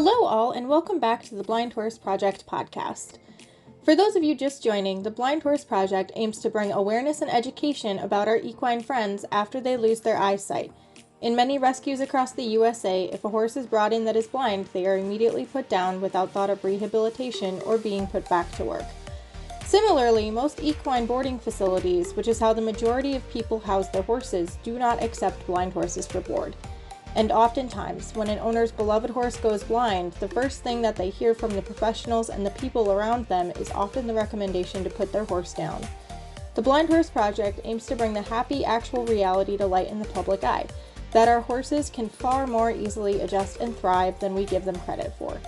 Hello all, and welcome back to the Blind Horse Project podcast. For those of you just joining, the Blind Horse Project aims to bring awareness and education about our equine friends after they lose their eyesight. In many rescues across the USA, if a horse is brought in that is blind, they are immediately put down without thought of rehabilitation or being put back to work. Similarly, most equine boarding facilities, which is how the majority of people house their horses, do not accept blind horses for board. And oftentimes, when an owner's beloved horse goes blind, the first thing that they hear from the professionals and the people around them is often the recommendation to put their horse down. The Blind Horse Project aims to bring the happy, actual reality to light in the public eye, that our horses can far more easily adjust and thrive than we give them credit for.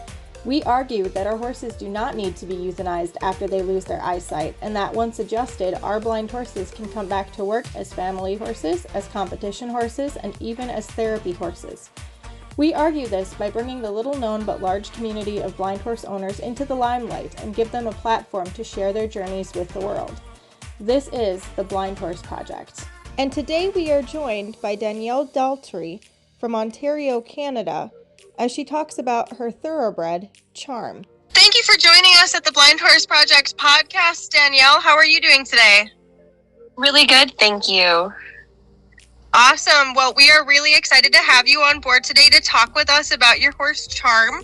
We argue that our horses do not need to be euthanized after they lose their eyesight, and that once adjusted, our blind horses can come back to work as family horses, as competition horses, and even as therapy horses. We argue this by bringing the little-known but large community of blind horse owners into the limelight and give them a platform to share their journeys with the world. This is the Blind Horse Project. And today we are joined by Danielle Daltrey from Ontario, Canada, as she talks about her thoroughbred, Charm. Thank you for joining us at the Blind Horse Project podcast, Danielle. How are you doing today? Really good, thank you. Awesome. Well, we are really excited to have you on board today to talk with us about your horse, Charm.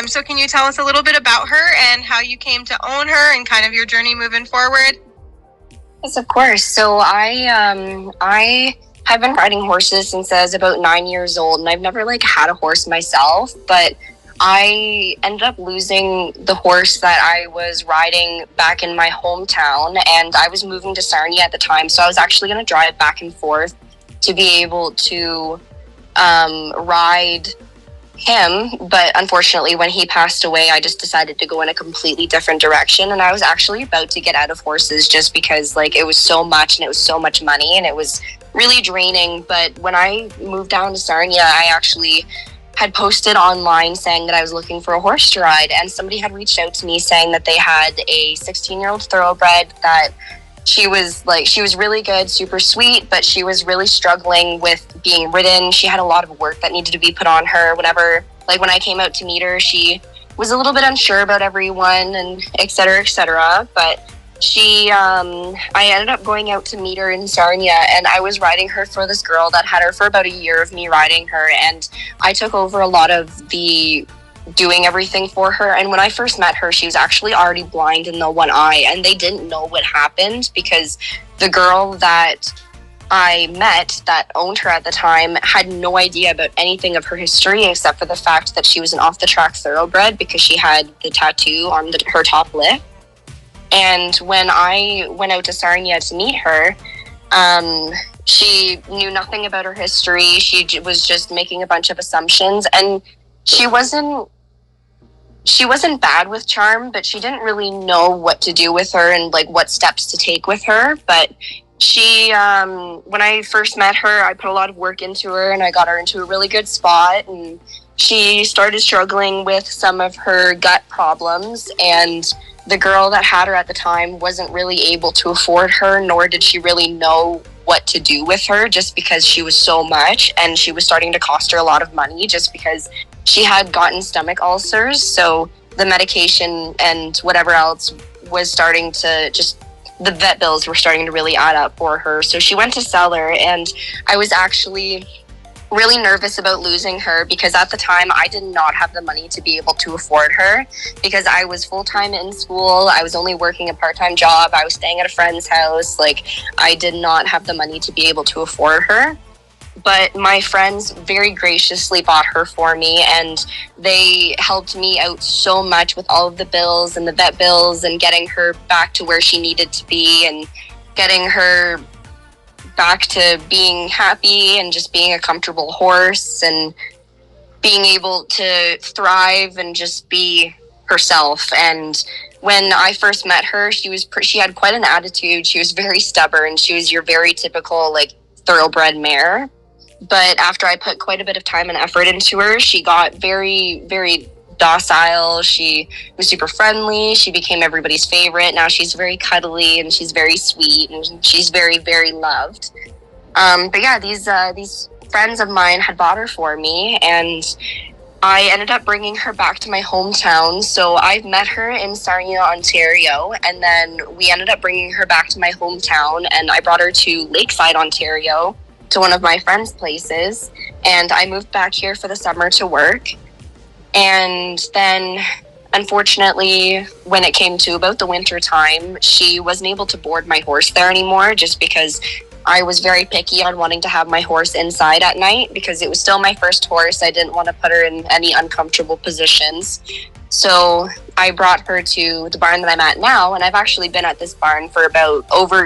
So can you tell us a little bit about her and how you came to own her and kind of your journey moving forward? Yes, of course. So I have been riding horses since I was about 9 years old, and I've never had a horse myself, but I ended up losing the horse that I was riding back in my hometown, and I was moving to Sarnia at the time, so I was actually going to drive back and forth to be able to ride him, but unfortunately when he passed away, I just decided to go in a completely different direction, and I was actually about to get out of horses just because it was so much and it was so much money and it was really draining. But when I moved down to Sarnia, I actually had posted online saying that I was looking for a horse to ride, and somebody had reached out to me saying that they had a 16-year-old thoroughbred that she was really good, super sweet, but she was really struggling with being ridden. She had a lot of work that needed to be put on her. When I came out to meet her, she was a little bit unsure about everyone and et cetera, but I ended up going out to meet her in Sarnia, and I was riding her for this girl that had her for about a year of me riding her, and I took over a lot of the doing everything for her. And when I first met her, she was actually already blind in the one eye, and they didn't know what happened because the girl that I met that owned her at the time had no idea about anything of her history except for the fact that she was an off-the-track thoroughbred because she had the tattoo on her top lip. And when I went out to Sarnia to meet her, she knew nothing about her history. She was just making a bunch of assumptions, and she wasn't bad with Charm, but she didn't really know what to do with her and what steps to take with her. But she, when I first met her, I put a lot of work into her and I got her into a really good spot, and she started struggling with some of her gut problems, and the girl that had her at the time wasn't really able to afford her, nor did she really know what to do with her just because she was so much, and she was starting to cost her a lot of money just because she had gotten stomach ulcers. So the medication and whatever else was starting to the vet bills were starting to really add up for her. So she went to sell her, and I was actually really nervous about losing her because at the time I did not have the money to be able to afford her because I was full-time in school. I was only working a part-time job. I was staying at a friend's house. I did not have the money to be able to afford her. But my friends very graciously bought her for me, and they helped me out so much with all of the bills and the vet bills and getting her back to where she needed to be and getting her back to being happy and just being a comfortable horse and being able to thrive and just be herself. And when I first met her, she had quite an attitude. She was very stubborn. She was your very typical thoroughbred mare. But after I put quite a bit of time and effort into her, she got very, very docile. She was super friendly. She became everybody's favorite. Now she's very cuddly and she's very sweet and she's very, very loved. But yeah, these friends of mine had bought her for me, and I ended up bringing her back to my hometown. So I met her in Sarnia, Ontario, and then we ended up bringing her back to my hometown, and I brought her to Lakeside, Ontario, to one of my friends' places, and I moved back here for the summer to work. And then, unfortunately, when it came to about the winter time, she wasn't able to board my horse there anymore, just because I was very picky on wanting to have my horse inside at night, because it was still my first horse. I didn't want to put her in any uncomfortable positions. So I brought her to the barn that I'm at now, and I've actually been at this barn for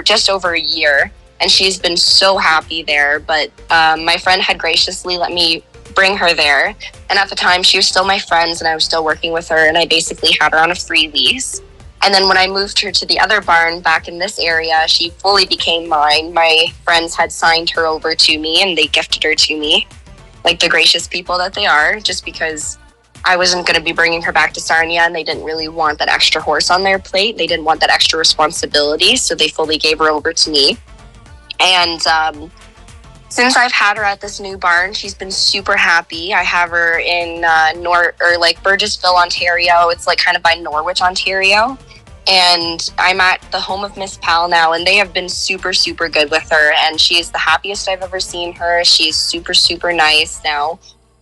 just over a year, and she's been so happy there. But my friend had graciously let me bring her there, and at the time she was still my friends and I was still working with her, and I basically had her on a free lease. And then when I moved her to the other barn back in this area, she fully became mine. My friends had signed her over to me and they gifted her to me, like the gracious people that they are, just because I wasn't going to be bringing her back to Sarnia, and they didn't really want that extra horse on their plate. They didn't want that extra responsibility, so they fully gave her over to me. And since I've had her at this new barn, she's been super happy. I have her in Burgessville, Ontario. It's like kind of by Norwich, Ontario. And I'm at the home of Miss Pal now, and they have been super, super good with her. And she is the happiest I've ever seen her. She's super, super nice now.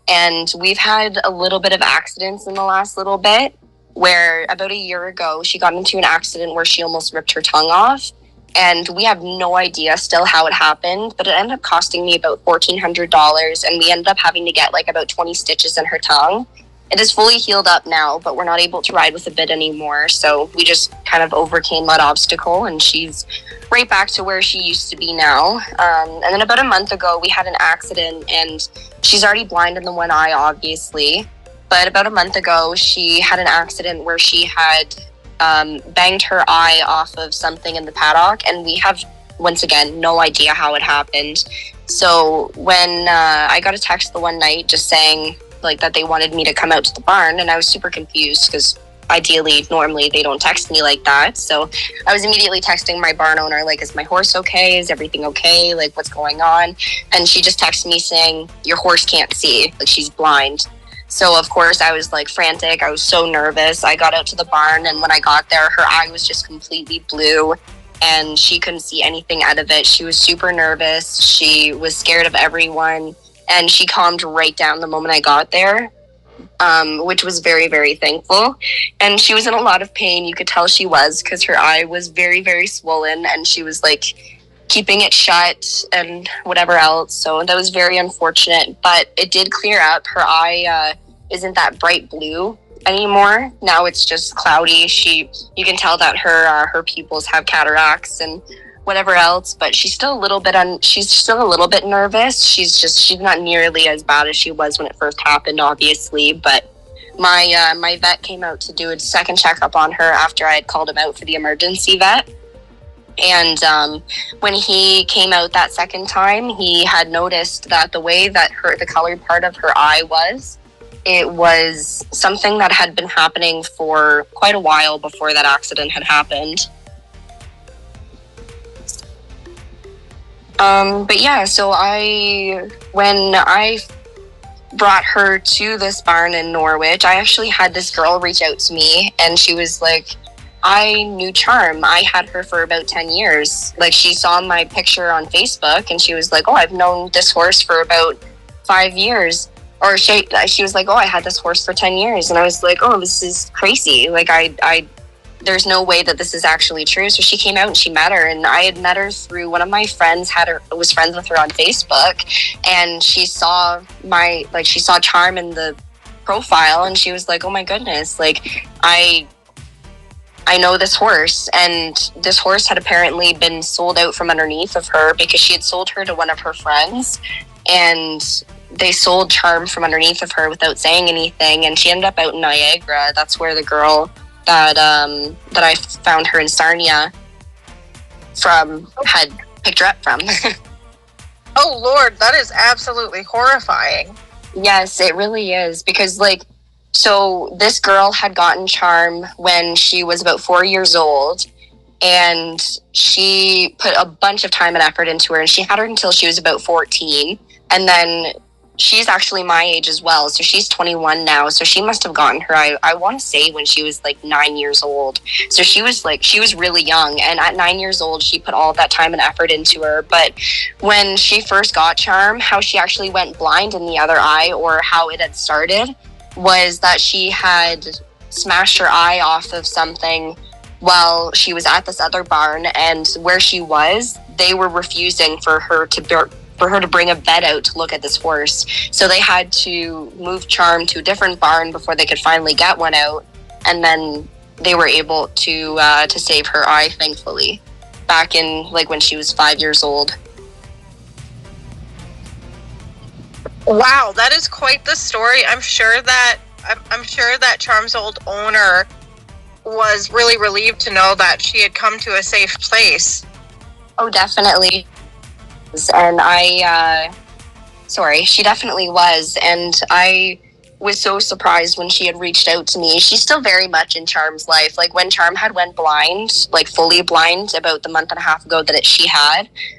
And we've had a little bit of accidents in the last little bit, where about a year ago, she got into an accident where she almost ripped her tongue off. And we have no idea still how it happened, but it ended up costing me about $1,400, and we ended up having to get like about 20 stitches in her tongue. It is fully healed up now, but we're not able to ride with a bit anymore. So we just kind of overcame that obstacle, and she's right back to where she used to be now. And then about a month ago, we had an accident, and she's already blind in the one eye, obviously. But about a month ago, she had an accident where she had banged her eye off of something in the paddock, and we have, once again, no idea how it happened. So when I got a text the one night just saying like that they wanted me to come out to the barn, and I was super confused because normally they don't text me like that. So I was immediately texting my barn owner, like, is my horse okay? Is everything okay? Like, what's going on? And she just texted me saying, your horse can't see, like she's blind. So of course I was like frantic. I was so nervous. I got out to the barn, and when I got there, her eye was just completely blue and she couldn't see anything out of it. She was super nervous. She was scared of everyone, and she calmed right down the moment I got there, which was very, very thankful. And she was in a lot of pain. You could tell she was, because her eye was very, very swollen, and she was like keeping it shut and whatever else. So that was very unfortunate, but it did clear up. Her eye isn't that bright blue anymore. Now it's just cloudy. You can tell that her pupils have cataracts and whatever else, but she's still a little bit nervous. She's not nearly as bad as she was when it first happened, obviously. But my vet came out to do a second checkup on her after I had called him out for the emergency vet. And when he came out that second time, he had noticed that the way that the colored part of her eye was, it was something that had been happening for quite a while before that accident had happened. But yeah, so when I brought her to this barn in Norwich, I actually had this girl reach out to me, and she was like, I knew Charm. I had her for about 10 years. Like, she saw my picture on Facebook, and she was like, oh, I've known this horse for about 5 years. Or she was like, oh, I had this horse for 10 years. And I was like, oh, this is crazy. Like, there's no way that this is actually true. So she came out and she met her, and I had met her through one of my friends was friends with her on Facebook, and she saw Charm in the profile, and she was like, oh my goodness, like I know this horse. And this horse had apparently been sold out from underneath of her, because she had sold her to one of her friends, and they sold Charm from underneath of her without saying anything. And she ended up out in Niagara. That's where the girl that I found her in Sarnia from had picked her up from. Oh Lord, that is absolutely horrifying. Yes, it really is, because so this girl had gotten Charm when she was about 4 years old, and she put a bunch of time and effort into her, and she had her until she was about 14. And then she's actually my age as well. So she's 21 now. So she must have gotten her, I want to say, when she was like 9 years old. So she was really young. And at 9 years old, she put all of that time and effort into her. But when she first got Charm, how she actually went blind in the other eye, or how it had started, was that she had smashed her eye off of something while she was at this other barn. And where she was, they were refusing for her to bring a vet out to look at this horse. So they had to move Charm to a different barn before they could finally get one out. And then they were able to save her eye, thankfully, back in like when she was 5 years old. Wow, that is quite the story. I'm sure that Charm's old owner was really relieved to know that she had come to a safe place. Oh, definitely. And she definitely was. And I was so surprised when she had reached out to me. She's still very much in Charm's life. Like when Charm had went blind, like fully blind, about the month and a half ago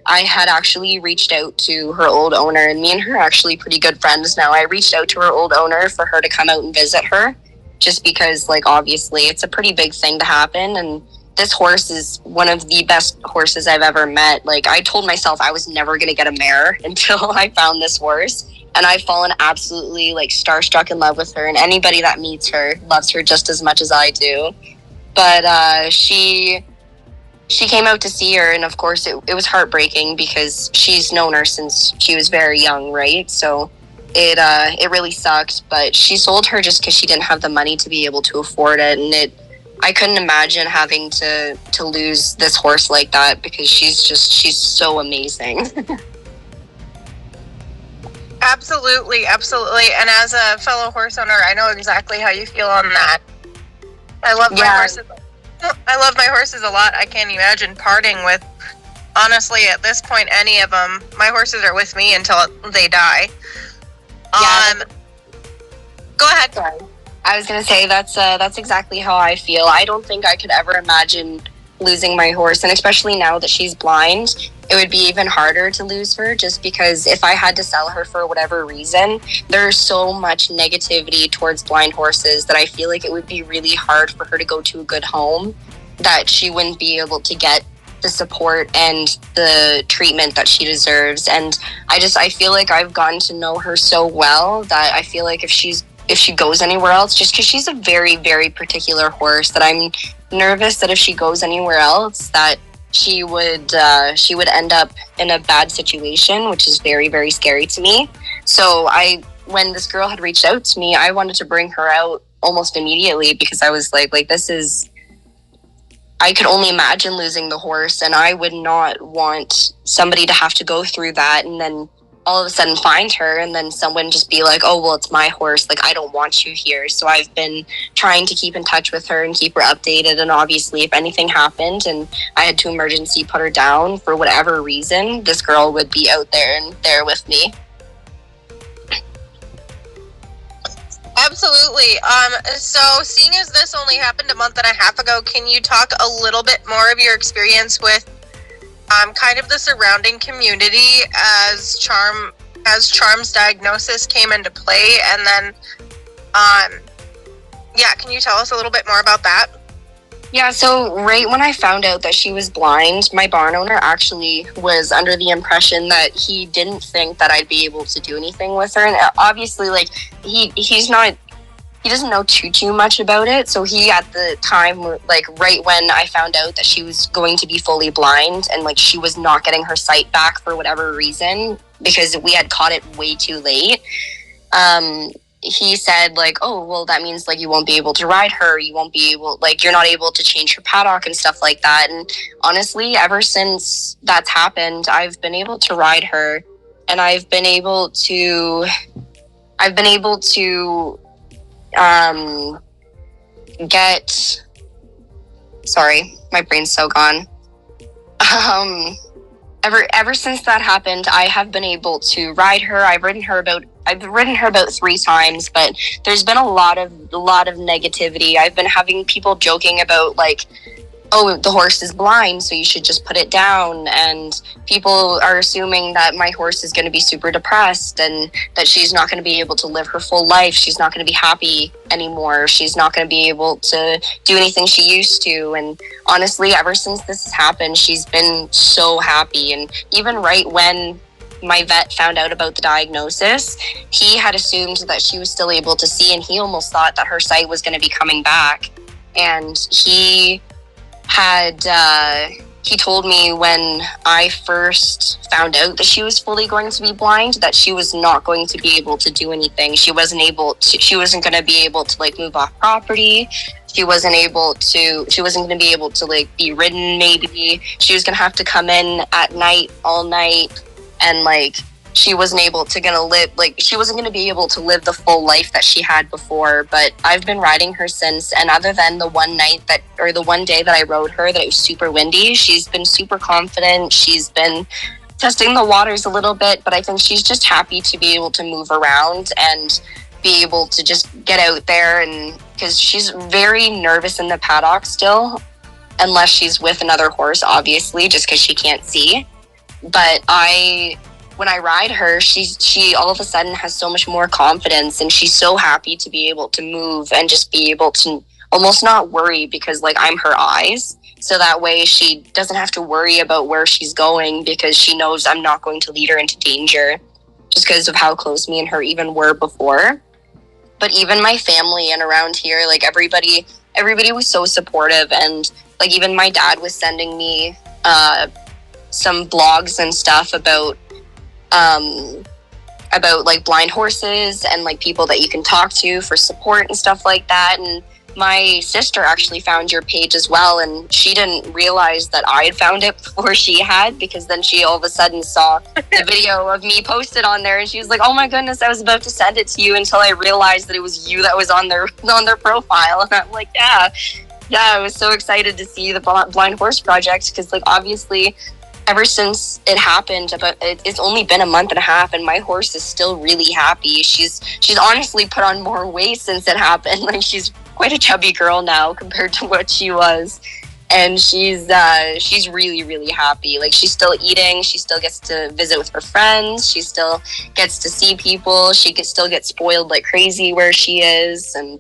I had actually reached out to her old owner, and me and her are actually pretty good friends now. I reached out to her old owner for her to come out and visit her, just because, like, obviously it's a pretty big thing to happen. And this horse is one of the best horses I've ever met. Like, I told myself I was never going to get a mare until I found this horse. And I've fallen absolutely, like, starstruck in love with her. And anybody that meets her loves her just as much as I do. But she came out to see her. And, of course, it was heartbreaking because she's known her since she was very young, right? So it really sucked. But she sold her just because she didn't have the money to be able to afford it. And I couldn't imagine having to lose this horse like that, because she's so amazing. Absolutely. And as a fellow horse owner, I know exactly how you feel on that. I love my horses a lot. I can't imagine parting with, honestly, at this point, any of them. My horses are with me until they die. Go ahead. Sorry. I was going to say that's exactly how I feel. I don't think I could ever imagine losing my horse, and especially now that she's blind, it would be even harder to lose her, just because if I had to sell her for whatever reason, there's so much negativity towards blind horses that I feel like it would be really hard for her to go to a good home, that she wouldn't be able to get the support and the treatment that she deserves. And I feel like I've gotten to know her so well that I feel like if she goes anywhere else, just because she's a very, very particular horse, that I'm nervous that if she goes anywhere else, that she would end up in a bad situation, which is very, very scary to me. So when this girl had reached out to me, I wanted to bring her out almost immediately, because I was like I could only imagine losing the horse, and I would not want somebody to have to go through that and then all of a sudden find her and then someone just be like, oh, well, it's my horse. Like, I don't want you here. So I've been trying to keep in touch with her and keep her updated. And obviously, if anything happened and I had to emergency put her down for whatever reason, this girl would be out there and there with me. Absolutely. So seeing as this only happened a month and a half ago, can you talk a little bit more of your experience with kind of the surrounding community as Charm's diagnosis came into play, and then can you tell us a little bit more about that? Yeah, so right when I found out that she was blind, my barn owner actually was under the impression that he didn't think that I'd be able to do anything with her. And obviously, like, he doesn't know too much about it. So he, at the time, like right when I found out that she was going to be fully blind and like she was not getting her sight back for whatever reason, because we had caught it way too late, he said like, oh, well, that means like you won't be able to ride her. You won't be able, like, you're not able to change her paddock and stuff like that. And honestly, ever since that's happened, I've been able to ride her, and I've been able to get, sorry, my brain's so gone. Ever since that happened, I have been able to ride her. I've ridden her about 3 times, but there's been a lot of negativity. I've been having people joking about like oh, the horse is blind, so you should just put it down. And people are assuming that my horse is going to be super depressed and that she's not going to be able to live her full life. She's not going to be happy anymore. She's not going to be able to do anything she used to. And honestly, ever since this has happened, she's been so happy. And even right when my vet found out about the diagnosis, he had assumed that she was still able to see, and he almost thought that her sight was going to be coming back. And he told me when I first found out that she was fully going to be blind, that she was not going to be able to do anything. She wasn't going to be able to like move off property. She wasn't going to be able to like be ridden. Maybe she was going to have to come in at night, all night. And like, she wasn't going to be able to live the full life that she had before. But I've been riding her since, and other than the one day that I rode her that it was super windy, she's been super confident. She's been testing the waters a little bit, but I think she's just happy to be able to move around and be able to just get out there. And because she's very nervous in the paddock still, unless she's with another horse, obviously, just because she can't see. But when I ride her, she all of a sudden has so much more confidence, and she's so happy to be able to move and just be able to almost not worry, because like I'm her eyes. So that way she doesn't have to worry about where she's going, because she knows I'm not going to lead her into danger, just because of how close me and her even were before. But even my family and around here, like everybody was so supportive. And like even my dad was sending me some blogs and stuff about like blind horses and like people that you can talk to for support and stuff like that. And my sister actually found your page as well, and she didn't realize that I had found it before she had, because then she all of a sudden saw the video of me posted on there, and she was like, oh my goodness, I was about to send it to you until I realized that it was you that was on their profile. And I'm like, yeah, I was so excited to see the Blind Horse Project, because like obviously ever since it happened, it's only been a month and a half, and my horse is still really happy. She's honestly put on more weight since it happened. Like she's quite a chubby girl now compared to what she was, and she's really, really happy. Like she's still eating, she still gets to visit with her friends, she still gets to see people, still gets spoiled like crazy where she is. And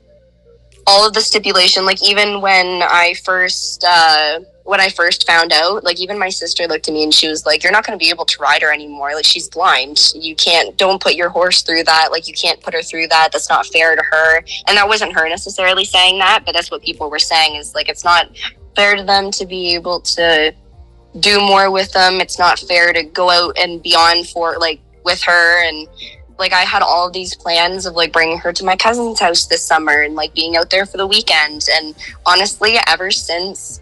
all of the stipulation, like even when I first found out, like even my sister looked at me and she was like, you're not going to be able to ride her anymore. Like she's blind. Don't put your horse through that. Like you can't put her through that. That's not fair to her. And that wasn't her necessarily saying that, but that's what people were saying, is like, it's not fair to them to be able to do more with them. It's not fair to go out and beyond for like with her. And like I had all of these plans of like bringing her to my cousin's house this summer and like being out there for the weekend. And honestly, ever since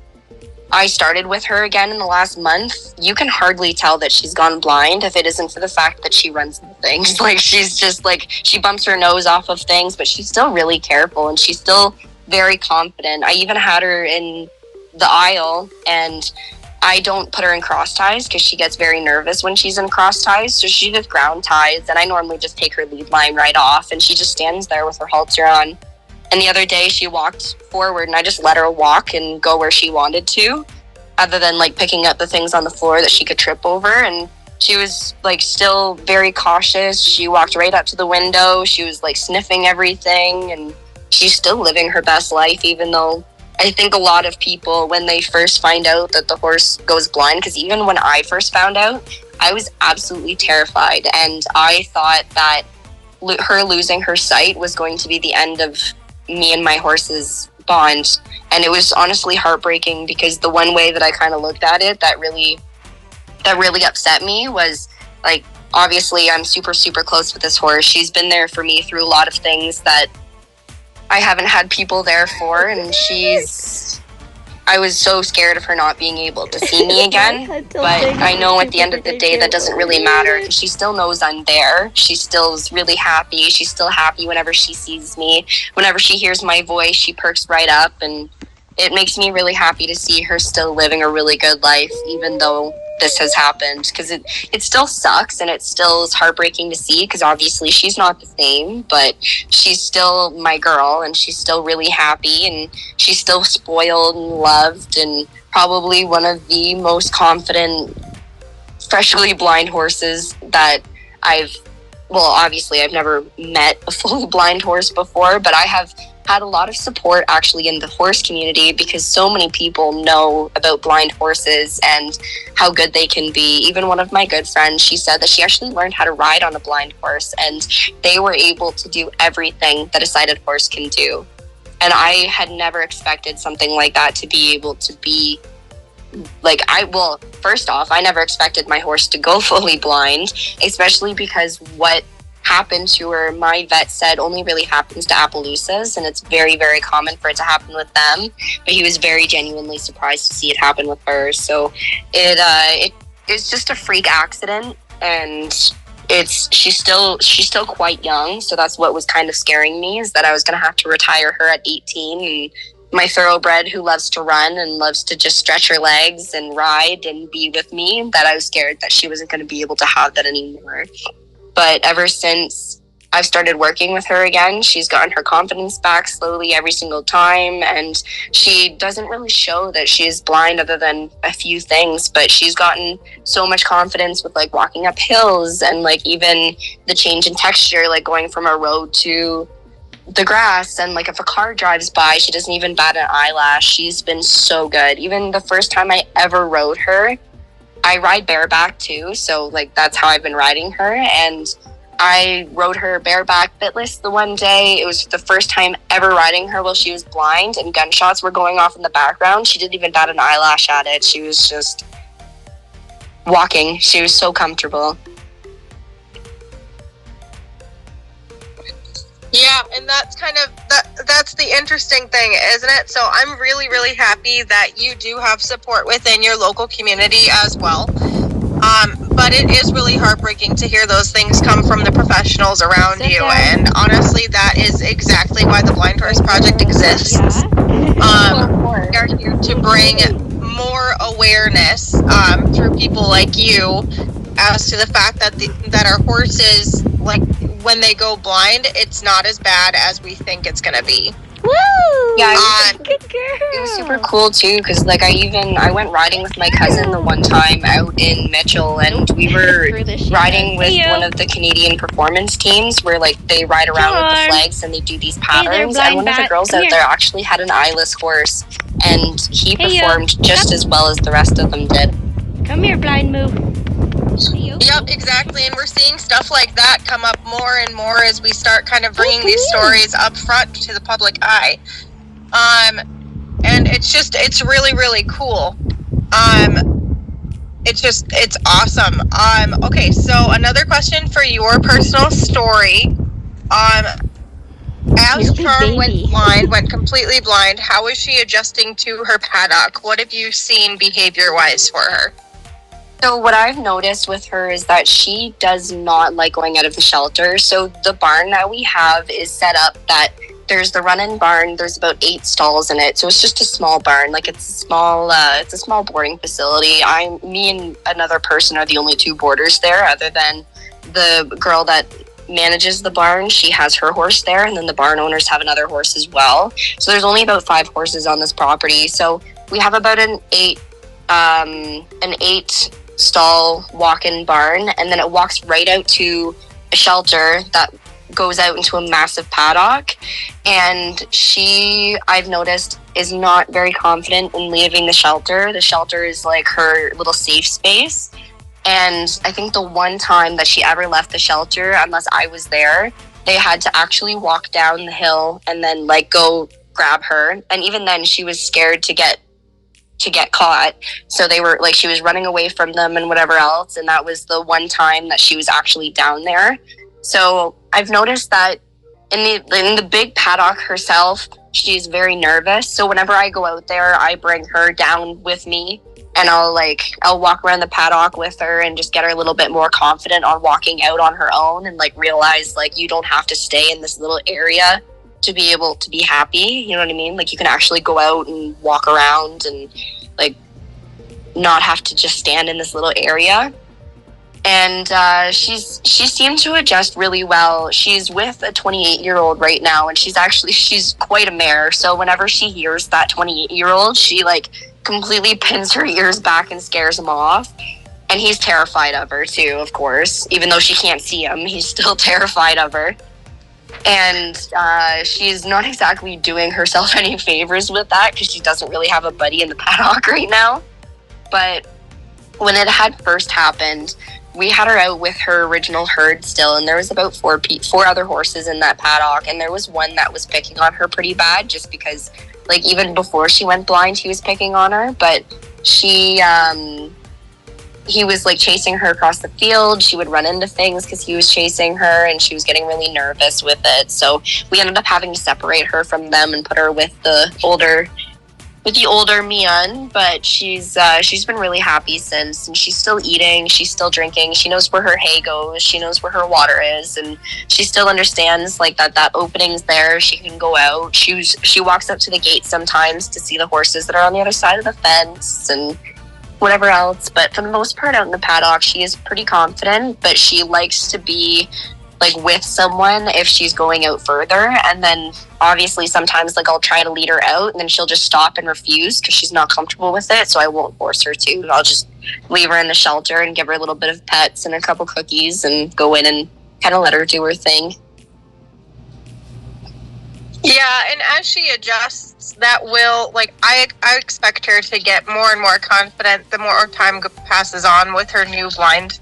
I started with her again in the last month, you can hardly tell that she's gone blind if it isn't for the fact that she runs into things. Like she's just like, she bumps her nose off of things, but she's still really careful and she's still very confident. I even had her in the aisle, and I don't put her in cross ties because she gets very nervous when she's in cross ties. So she does ground ties, and I normally just take her lead line right off, and she just stands there with her halter on. And the other day she walked forward, and I just let her walk and go where she wanted to, other than like picking up the things on the floor that she could trip over. And she was like still very cautious. She walked right up to the window. She was like sniffing everything, and she's still living her best life, even though I think a lot of people, when they first find out that the horse goes blind, because even when I first found out, I was absolutely terrified. And I thought that her losing her sight was going to be the end of me and my horse's bond. And it was honestly heartbreaking, because the one way that I kind of looked at it that really upset me was, like, obviously I'm super, super close with this horse. She's been there for me through a lot of things that I haven't had people there for, and I was so scared of her not being able to see me again. But I know at the end of the day that doesn't really matter, because she still knows I'm there. She still is really happy. She's still happy whenever she sees me. Whenever she hears my voice, she perks right up, and it makes me really happy to see her still living a really good life, even though this has happened, because it still sucks and it still is heartbreaking to see, because obviously she's not the same, but she's still my girl and she's still really happy and she's still spoiled and loved and probably one of the most confident freshly blind horses that obviously I've never met a fully blind horse before, but I have had a lot of support actually in the horse community, because so many people know about blind horses and how good they can be. Even one of my good friends, she said that she actually learned how to ride on a blind horse and they were able to do everything that a sighted horse can do. And I had never expected something like that to be able to be first off, I never expected my horse to go fully blind, especially because what happened to her, my vet said only really happens to Appaloosas, and it's very, very common for it to happen with them. But he was very genuinely surprised to see it happen with her. So it's just a freak accident, and she's still quite young. So that's what was kind of scaring me, is that I was going to have to retire her at 18, and my thoroughbred who loves to run and loves to just stretch her legs and ride and be with me, that I was scared that she wasn't going to be able to have that anymore. But ever since I've started working with her again, she's gotten her confidence back slowly every single time. And she doesn't really show that she is blind other than a few things, but she's gotten so much confidence with like walking up hills and like even the change in texture, like going from a road to the grass. And like if a car drives by, she doesn't even bat an eyelash. She's been so good. Even the first time I ever rode her, I ride bareback too, so like that's how I've been riding her. And I rode her bareback bitless the one day. It was the first time ever riding her while she was blind, and gunshots were going off in the background. She didn't even bat an eyelash at it. She was just walking. She was so comfortable. Yeah, and that's kind of that's the interesting thing, isn't it? So I'm really, really happy that you do have support within your local community as well. But it is really heartbreaking to hear those things come from the professionals around you. And honestly, that is exactly why the Blind Horse Project exists. We are here to bring more awareness through people like you as to the fact that our horses, like when they go blind, it's not as bad as we think it's gonna be. Woo! Yeah, good girl. It was super cool too, because like I went riding with my cousin the one time out in Mitchell, and we were riding with one of the Canadian performance teams where like they ride around with the flags and they do these patterns. And one of the girls out there actually had an eyeless horse, and he performed just as well as the rest of them did. Come here, blind moo. Yep, exactly. And we're seeing stuff like that come up more and more as we start kind of bringing these stories up front to the public eye. And it's really, really cool. It's awesome. Okay, so another question for your personal story. As Charm went completely blind, how is she adjusting to her paddock? What have you seen behavior-wise for her? So what I've noticed with her is that she does not like going out of the shelter. So the barn that we have is set up that there's the run-in barn. There's about 8 stalls in it. So it's just a small barn. Like it's a small boarding facility. Me and another person are the only 2 boarders there, other than the girl that manages the barn. She has her horse there, and then the barn owners have another horse as well. So there's only about 5 horses on this property. So we have about an 8 stall walk-in barn, and then it walks right out to a shelter that goes out into a massive paddock. And she, I've noticed, is not very confident in leaving the shelter. The shelter is like her little safe space. And I think the one time that she ever left the shelter, unless I was there, they had to actually walk down the hill and then like go grab her. And even then she was scared to get caught. So they were like, she was running away from them and whatever else. And that was the one time that she was actually down there. So I've noticed that in the big paddock herself, she's very nervous. So whenever I go out there, I bring her down with me, and I'll walk around the paddock with her and just get her a little bit more confident on walking out on her own, and like realize like you don't have to stay in this little area to be able to be happy. You know what I mean? Like, you can actually go out and walk around and like not have to just stand in this little area. And she seemed to adjust really well. She's with a 28-year-old right now, and she's quite a mare. So whenever she hears that 28-year-old, she like completely pins her ears back and scares him off. And he's terrified of her too, of course. Even though she can't see him, he's still terrified of her. And she's not exactly doing herself any favors with that, because she doesn't really have a buddy in the paddock right now. But when it had first happened, we had her out with her original herd still, and there was about four other horses in that paddock, and there was one that was picking on her pretty bad, just because, like, even before she went blind, he was picking on her. But he was like chasing her across the field. She would run into things because he was chasing her, and she was getting really nervous with it. So we ended up having to separate her from them and put her with the older Mian. But she's been really happy since, and she's still eating, she's still drinking, she knows where her hay goes, she knows where her water is, and she still understands like that opening's there. She can go out. She walks up to the gate sometimes to see the horses that are on the other side of the fence and whatever else. But for the most part, out in the paddock, she is pretty confident, but she likes to be like with someone if she's going out further. And then obviously sometimes like I'll try to lead her out, and then she'll just stop and refuse because she's not comfortable with it. So I won't force her to. I'll just leave her in the shelter and give her a little bit of pets and a couple cookies and go in and kind of let her do her thing. Yeah, and as she adjusts, that will, like, I expect her to get more and more confident the more time passes on with her new blindness.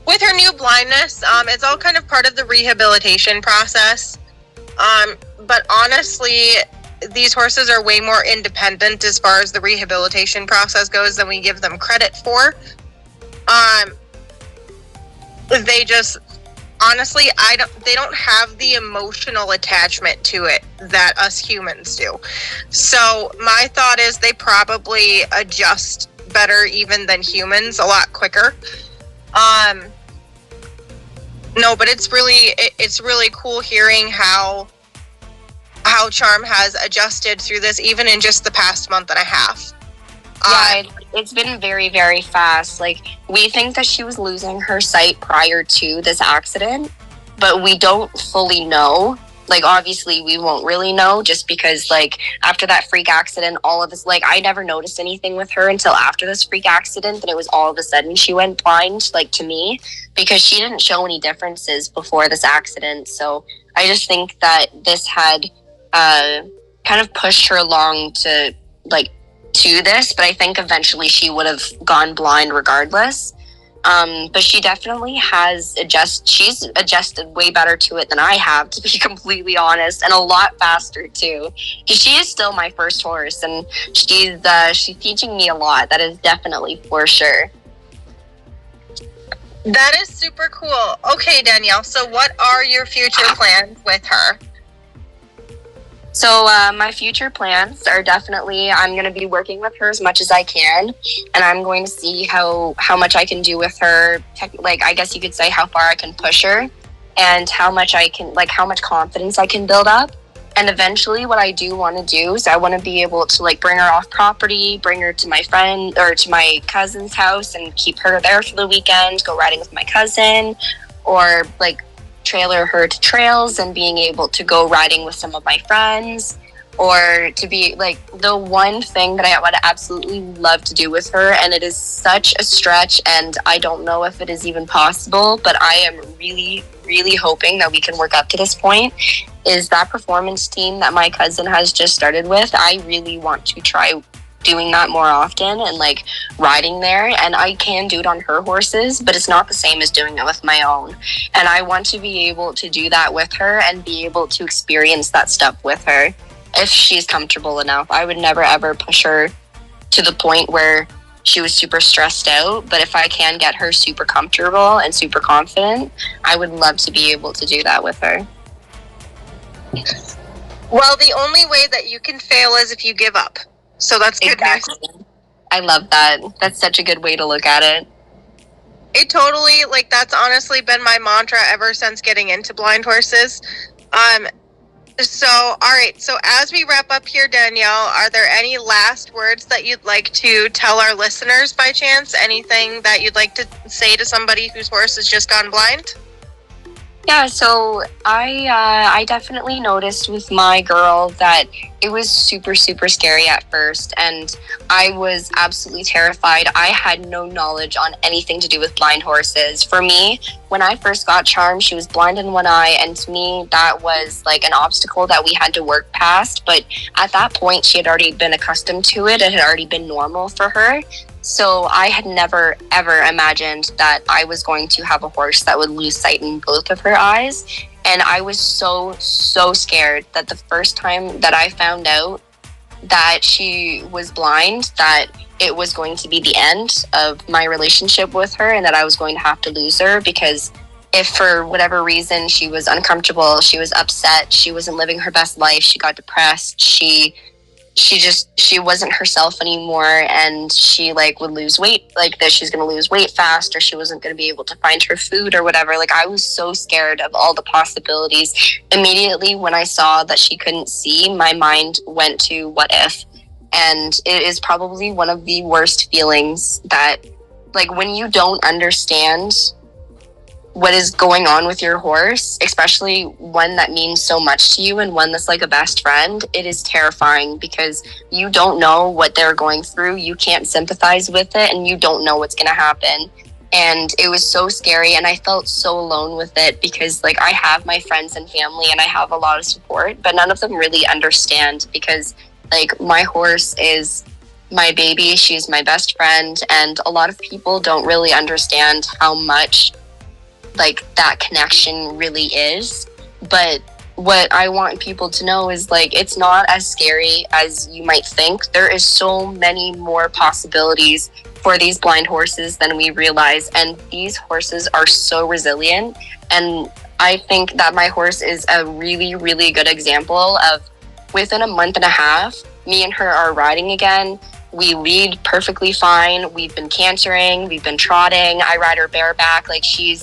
It's all kind of part of the rehabilitation process. But honestly, these horses are way more independent as far as the rehabilitation process goes than we give them credit for. They just, honestly, they don't have the emotional attachment to it that us humans do. So my thought is they probably adjust better even than humans, a lot quicker. No, but it's really cool hearing how Charm has adjusted through this, even in just the past month and a half. Yeah, it's been very, very fast. Like, we think that she was losing her sight prior to this accident, but we don't fully know. Like, obviously, we won't really know, just because, like, after that freak accident, all of this, like, I never noticed anything with her until after this freak accident, and it was all of a sudden she went blind, like, to me, because she didn't show any differences before this accident. So I just think that this had kind of pushed her along to this, but I think eventually she would have gone blind regardless. But she definitely she's adjusted way better to it than I have, to be completely honest, and a lot faster too, because she is still my first horse, and she's teaching me a lot. That is definitely for sure. That is super cool. Okay, Danielle, so what are your future plans with her? So my future plans are definitely, I'm going to be working with her as much as I can, and I'm going to see how much I can do with her, like, I guess you could say how far I can push her, and how much confidence I can build up. And eventually what I do want to do is I want to be able to, like, bring her off property, bring her to my friend or to my cousin's house and keep her there for the weekend, go riding with my cousin, or like trailer her to trails and being able to go riding with some of my friends. Or to be like, the one thing that I would absolutely love to do with her, and it is such a stretch and I don't know if it is even possible, but I am really, really hoping that we can work up to this point, is that performance team that my cousin has just started with. I really want to try doing that more often and like riding there, and I can do it on her horses, but it's not the same as doing it with my own. And I want to be able to do that with her and be able to experience that stuff with her if she's comfortable enough. I would never ever push her to the point where she was super stressed out, but if I can get her super comfortable and super confident, I would love to be able to do that with her. Well, the only way that you can fail is if you give up. So that's good Exactly. news. I love that. That's such a good way to look at it. It totally, like, that's honestly been my mantra ever since getting into blind horses. So, all right. So, as we wrap up here, Danielle, are there any last words that you'd like to tell our listeners by chance? Anything that you'd like to say to somebody whose horse has just gone blind? Yeah, so I definitely noticed with my girl that it was super, super scary at first, and I was absolutely terrified. I had no knowledge on anything to do with blind horses. For me, when I first got Charm, she was blind in one eye, and to me, that was like an obstacle that we had to work past. But at that point, she had already been accustomed to it. It had already been normal for her. So I had never, ever imagined that I was going to have a horse that would lose sight in both of her eyes. And I was so, so scared that the first time that I found out that she was blind, that it was going to be the end of my relationship with her and that I was going to have to lose her, because if for whatever reason she was uncomfortable, she was upset, she wasn't living her best life, she got depressed, she wasn't herself anymore, and she like would lose weight, like that she's going to lose weight fast, or she wasn't going to be able to find her food or whatever. Like, I was so scared of all the possibilities. Immediately when I saw that she couldn't see, my mind went to what if. And it is probably one of the worst feelings, that like when you don't understand what is going on with your horse, especially one that means so much to you and one that's like a best friend, it is terrifying because you don't know what they're going through. You can't sympathize with it, and you don't know what's going to happen. And it was so scary, and I felt so alone with it because like I have my friends and family and I have a lot of support, but none of them really understand, because like my horse is my baby, she's my best friend, and a lot of people don't really understand how much like that connection really is. But what I want people to know is like it's not as scary as you might think. There is so many more possibilities for these blind horses than we realize, and these horses are so resilient. And I think that my horse is a really, really good example of, within a month and a half, me and her are riding again. We lead perfectly fine. We've been cantering, we've been trotting. I ride her bareback. Like she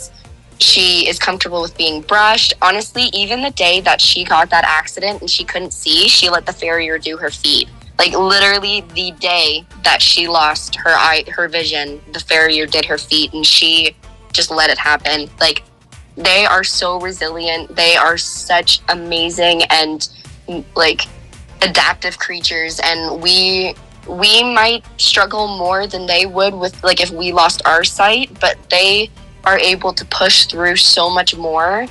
is comfortable with being brushed. Honestly, even the day that she got that accident and she couldn't see, she let the farrier do her feet. Like literally the day that she lost her vision, the farrier did her feet and she just let it happen. Like, they are so resilient. They are such amazing and like adaptive creatures, and we might struggle more than they would with like if we lost our sight, but they are able to push through so much more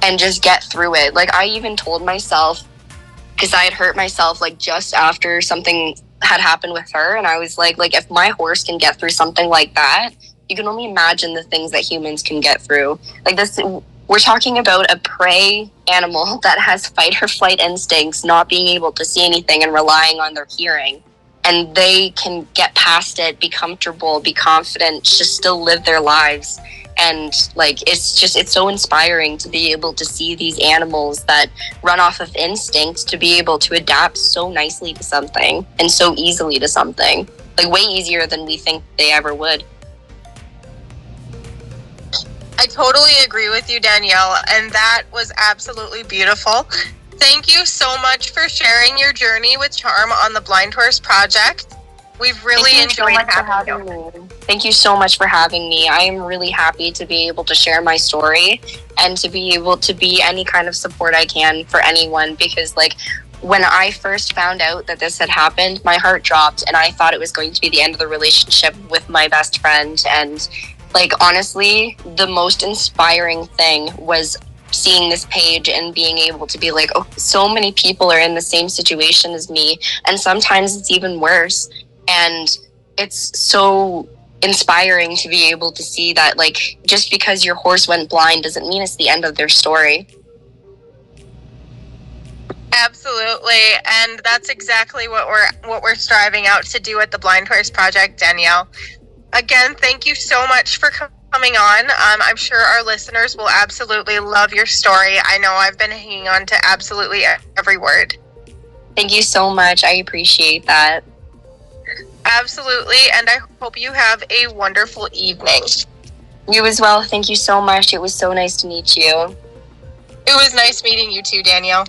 and just get through it. Like, I even told myself, because I had hurt myself like just after something had happened with her, and I was like if my horse can get through something like that, you can only imagine the things that humans can get through. Like this, we're talking about a prey animal that has fight or flight instincts, not being able to see anything and relying on their hearing. And they can get past it, be comfortable, be confident, just still live their lives. And like, it's so inspiring to be able to see these animals that run off of instinct to be able to adapt so nicely to something and so easily to something, like way easier than we think they ever would. I totally agree with you, Danielle, and that was absolutely beautiful. Thank you so much for sharing your journey with Charm on the Blind Horse Project. We've really enjoyed having you. Thank you so much for having me. I am really happy to be able to share my story and to be able to be any kind of support I can for anyone, because like when I first found out that this had happened, my heart dropped and I thought it was going to be the end of the relationship with my best friend. And like, honestly, the most inspiring thing was seeing this page and being able to be like, oh, so many people are in the same situation as me, and sometimes it's even worse. And it's so inspiring to be able to see that like just because your horse went blind doesn't mean it's the end of their story. Absolutely, and that's exactly what we're striving out to do at the Blind Horse Project, Danielle. Again, thank you so much for coming on. I'm sure our listeners will absolutely love your story. I know I've been hanging on to absolutely every word. Thank you so much. I appreciate that. Absolutely, and I hope you have a wonderful evening. You as well. Thank you so much. It was so nice to meet you. It was nice meeting you too, Danielle.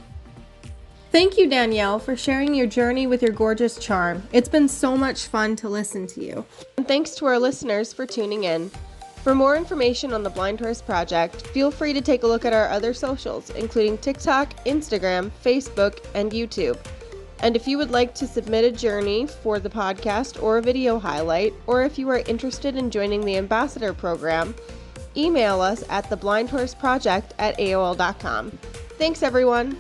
Thank you, Danielle, for sharing your journey with your gorgeous charm. It's been so much fun to listen to you. And thanks to our listeners for tuning in. For more information on the Blind Horse Project, feel free to take a look at our other socials, including TikTok, Instagram, Facebook, and YouTube. And if you would like to submit a journey for the podcast or a video highlight, or if you are interested in joining the Ambassador Program, email us at theblindhorseproject@aol.com. Thanks, everyone.